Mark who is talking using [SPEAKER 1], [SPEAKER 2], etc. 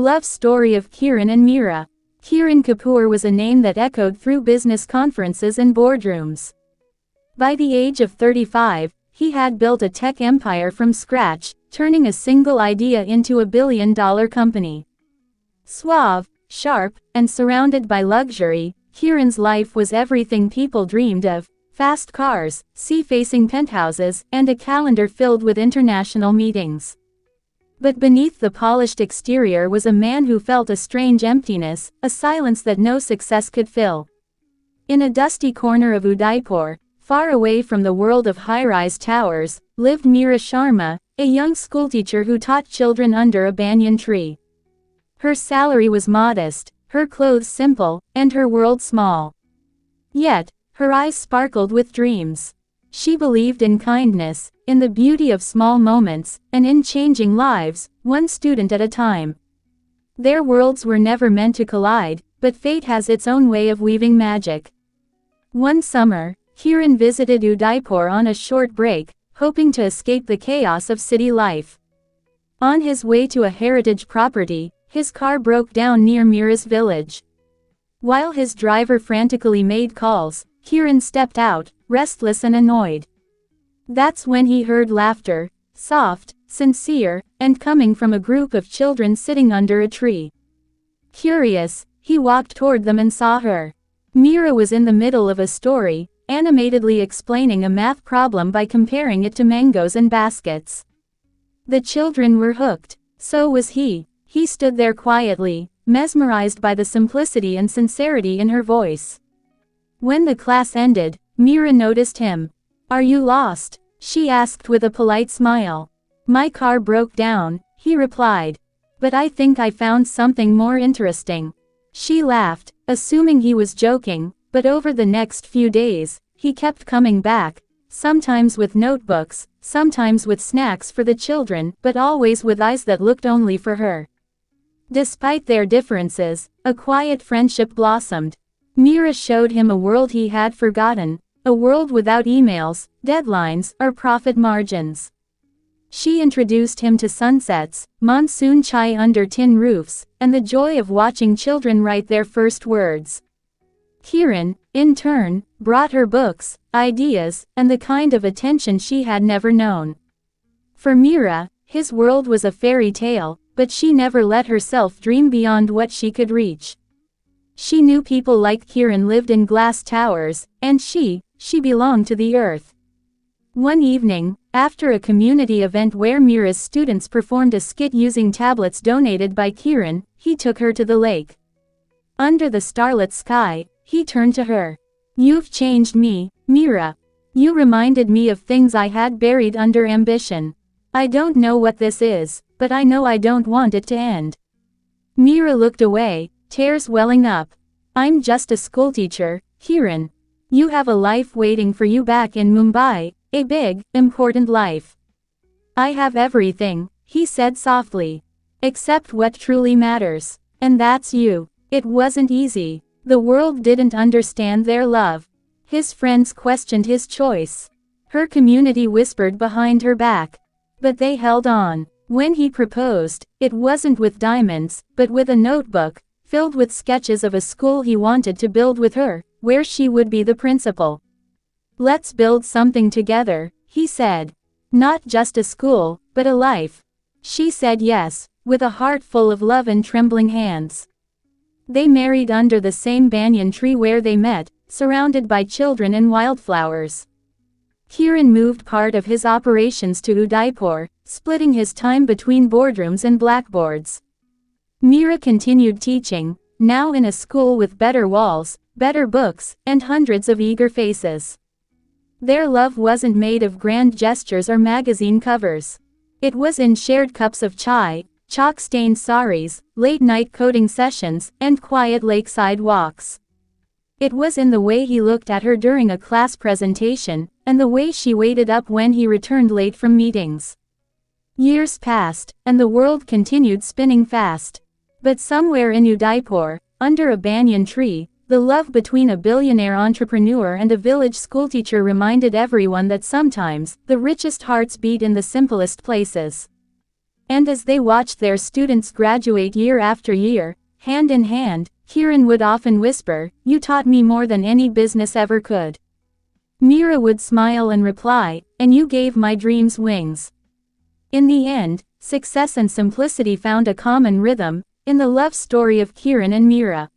[SPEAKER 1] love story of Kiran and Meera. Kiran Kapoor was a name that echoed through business conferences and boardrooms. By the age of 35, he had built a tech empire from scratch, turning a single idea into a billion-dollar company. Suave, sharp, and surrounded by luxury, Kiran's life was everything people dreamed of: fast cars, sea-facing penthouses, and a calendar filled with international meetings. But beneath the polished exterior was a man who felt a strange emptiness, a silence that no success could fill. In a dusty corner of Udaipur, far away from the world of high-rise towers, lived Meera Sharma, a young schoolteacher who taught children under a banyan tree. Her salary was modest, her clothes simple, and her world small. Yet, her eyes sparkled with dreams. She believed in kindness, in the beauty of small moments, and in changing lives, one student at a time. Their worlds were never meant to collide, but fate has its own way of weaving magic. One summer, Kiran visited Udaipur on a short break, hoping to escape the chaos of city life. On his way to a heritage property, his car broke down near Meera's village. While his driver frantically made calls, Kiran stepped out, restless and annoyed. That's when he heard laughter, soft, sincere, and coming from a group of children sitting under a tree. Curious, he walked toward them and saw her. Meera was in the middle of a story, animatedly explaining a math problem by comparing it to mangoes and baskets. The children were hooked. So was he. He stood there quietly, mesmerized by the simplicity and sincerity in her voice. When the class ended, Meera noticed him. "Are you lost?" she asked with a polite smile. "My car broke down," he replied. "But I think I found something more interesting." She laughed, assuming he was joking, but over the next few days, he kept coming back, sometimes with notebooks, sometimes with snacks for the children, but always with eyes that looked only for her. Despite their differences, a quiet friendship blossomed. Meera showed him a world he had forgotten, a world without emails, deadlines, or profit margins. She introduced him to sunsets, monsoon chai under tin roofs, and the joy of watching children write their first words. Kiran, in turn, brought her books, ideas, and the kind of attention she had never known. For Meera, his world was a fairy tale, but she never let herself dream beyond what she could reach. She knew people like Kiran lived in glass towers, and she belonged to the earth. One evening, after a community event where Meera's students performed a skit using tablets donated by Kiran, he took her to the lake. Under the starlit sky, he turned to her. "You've changed me, Meera. You reminded me of things I had buried under ambition. I don't know what this is, but I know I don't want it to end." Meera looked away, tears welling up. "I'm just a schoolteacher, Kiran. You have a life waiting for you back in Mumbai, a big, important life." "I have everything," he said softly. "Except what truly matters. And that's you." It wasn't easy. The world didn't understand their love. His friends questioned his choice. Her community whispered behind her back. But they held on. When he proposed, it wasn't with diamonds, but with a notebook, filled with sketches of a school he wanted to build with her, where she would be the principal. "Let's build something together," he said. "Not just a school, but a life." She said yes, with a heart full of love and trembling hands. They married under the same banyan tree where they met, surrounded by children and wildflowers. Kiran moved part of his operations to Udaipur, splitting his time between boardrooms and blackboards. Meera continued teaching, now in a school with better walls, better books, and hundreds of eager faces. Their love wasn't made of grand gestures or magazine covers. It was in shared cups of chai, chalk-stained saris, late-night coding sessions, and quiet lakeside walks. It was in the way he looked at her during a class presentation, and the way she waited up when he returned late from meetings. Years passed, and the world continued spinning fast. But somewhere in Udaipur, under a banyan tree, the love between a billionaire entrepreneur and a village schoolteacher reminded everyone that sometimes, the richest hearts beat in the simplest places. And as they watched their students graduate year after year, hand in hand, Kiran would often whisper, "You taught me more than any business ever could." Mira would smile and reply, "And you gave my dreams wings." In the end, success and simplicity found a common rhythm, in the love story of Kiran and Mira.